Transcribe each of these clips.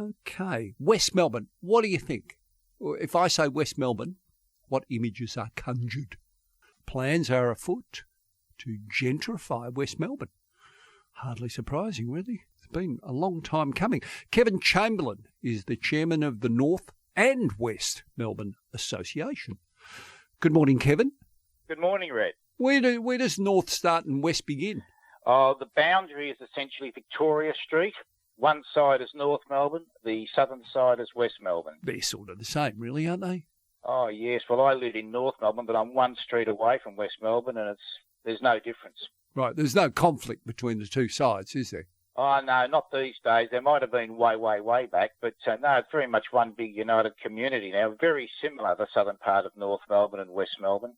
Okay. West Melbourne, what do you think? If I say West Melbourne, what images are conjured? Plans are afoot to gentrify West Melbourne. Hardly surprising, really. It's been a long time coming. Kevin Chamberlin is the chairman of the North and West Melbourne Association. Good morning, Kevin. Good morning, Red. Where does North start and West begin? The boundary is essentially Victoria Street. One side is North Melbourne, the southern side is West Melbourne. They're sort of the same, really, aren't they? Oh, yes. Well, I live in North Melbourne, but I'm one street away from West Melbourne, and there's no difference. Right, there's no conflict between the two sides, is there? Oh, no, not these days. There might have been way back, but no, it's very much one big united community now, very similar to the southern part of North Melbourne and West Melbourne.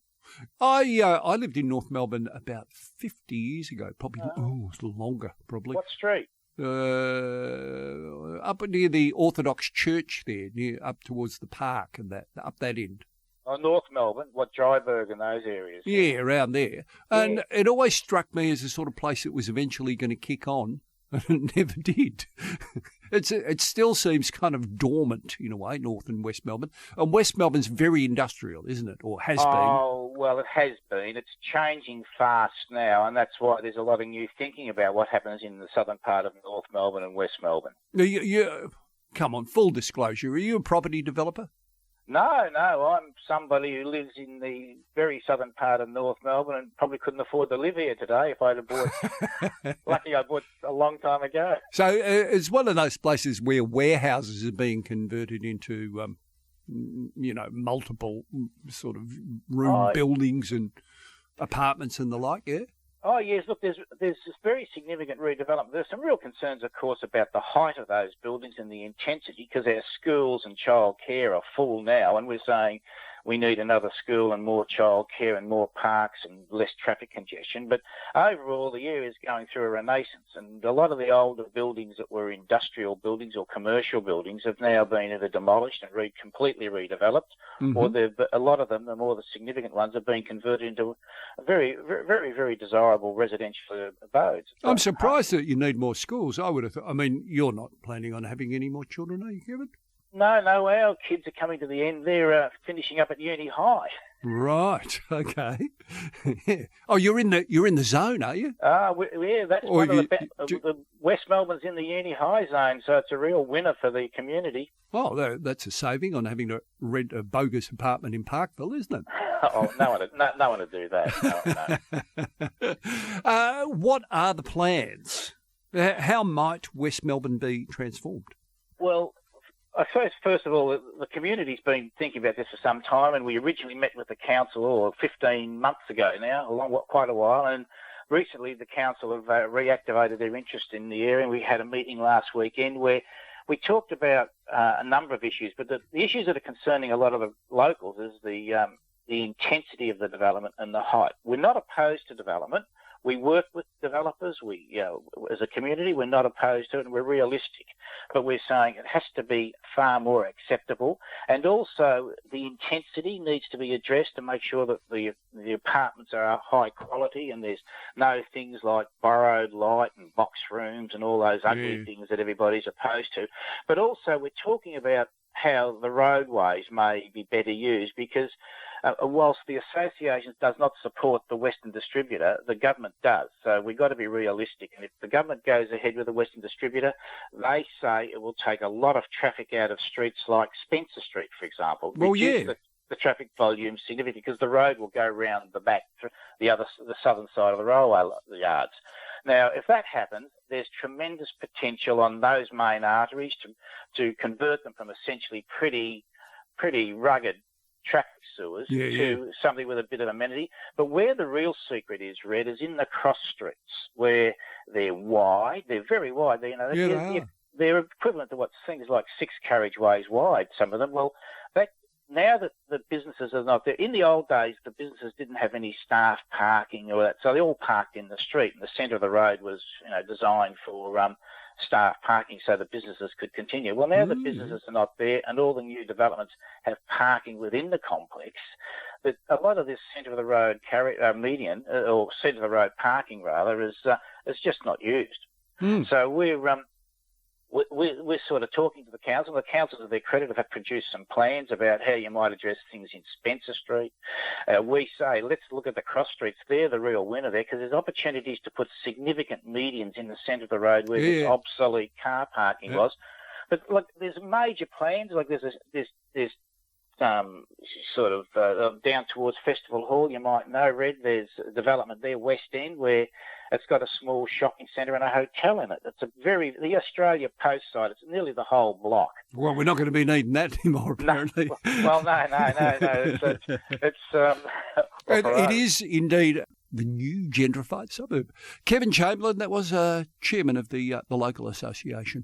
I lived in North Melbourne about 50 years ago, probably, it's longer, probably. What street? Up near the Orthodox Church there, up towards the park and up that end. Oh, North Melbourne, Dryburgh and those areas. Yeah, around there. And it always struck me as the sort of place that was eventually going to kick on, and it never did. It still seems kind of dormant in a way, North and West Melbourne. And West Melbourne's very industrial, isn't it, or has been? Oh, well, it has been. It's changing fast now, and that's why there's a lot of new thinking about what happens in the southern part of North Melbourne and West Melbourne. Now, come on, full disclosure, are you a property developer? No, I'm somebody who lives in the very southern part of North Melbourne and probably couldn't afford to live here today if I'd have bought. Lucky I bought a long time ago. So it's one of those places where warehouses are being converted into, multiple sort of room buildings and apartments and the like, yeah? Oh, yes. Look, there's this very significant redevelopment. There's some real concerns, of course, about the height of those buildings and the intensity, because our schools and childcare are full now, and we're saying we need another school and more childcare and more parks and less traffic congestion. But overall, the area is going through a renaissance, and a lot of the older buildings that were industrial buildings or commercial buildings have now been either demolished and completely redeveloped, or a lot of them, the more the significant ones, have been converted into very, very, very desirable residential abodes. I'm surprised that you need more schools. I would have thought. I mean, you're not planning on having any more children, are you, Kevin? No, our kids are coming to the end. They're finishing up at uni high. Right. Okay. Yeah. Oh, you're in the zone, are you? Yeah. That's one of the West Melbourne's in the uni high zone, so it's a real winner for the community. Oh, that's a saving on having to rent a bogus apartment in Parkville, isn't it? Oh, no one to do that. No. What are the plans? How might West Melbourne be transformed? Well, I suppose, first of all, the community's been thinking about this for some time, and we originally met with the council 15 months ago now, quite a while, and recently the council have reactivated their interest in the area, and we had a meeting last weekend where we talked about a number of issues, but the issues that are concerning a lot of the locals is the intensity of the development and the height. We're not opposed to development. We work with developers. As a community, we're not opposed to it, and we're realistic. But we're saying it has to be far more acceptable, and also the intensity needs to be addressed to make sure that the apartments are high quality, and there's no things like borrowed light and box rooms and all those ugly things that everybody's opposed to. But also, we're talking about how the roadways may be better used, because whilst the association does not support the Western Distributor, the government does. So we've got to be realistic. And if the government goes ahead with the Western Distributor, they say it will take a lot of traffic out of streets like Spencer Street, for example. Well, yeah. The traffic volume significantly, because the road will go round the back, the southern side of the railway yards. Now, if that happens, there's tremendous potential on those main arteries to convert them from essentially pretty rugged traffic sewers to something with a bit of amenity. But where the real secret is, Red, is in the cross streets, where they're wide. They're very wide. They're equivalent to what things like 6 carriageways wide, some of them. Well, now that the businesses are not there, in the old days, the businesses didn't have any staff parking or that, so they all parked in the street, and the centre of the road was, designed for staff parking so the businesses could continue. Well, now the businesses are not there, and all the new developments have parking within the complex, but a lot of this centre of the road median, or centre of the road parking rather, is just not used. So we're sort of talking to the council. The council, to their credit, have produced some plans about how you might address things in Spencer Street. We say, let's look at the cross streets. They're the real winner there, because there's opportunities to put significant medians in the centre of the road where this obsolete car parking was. But look, there's major plans. Like there's sort of down towards Festival Hall, you might know, Red. There's a development there, West End, where it's got a small shopping centre and a hotel in it. It's the Australia Post site. It's nearly the whole block. Well, we're not going to be needing that anymore, apparently. No. It is indeed the new gentrified suburb. Kevin Chamberlin, that was chairman of the local association.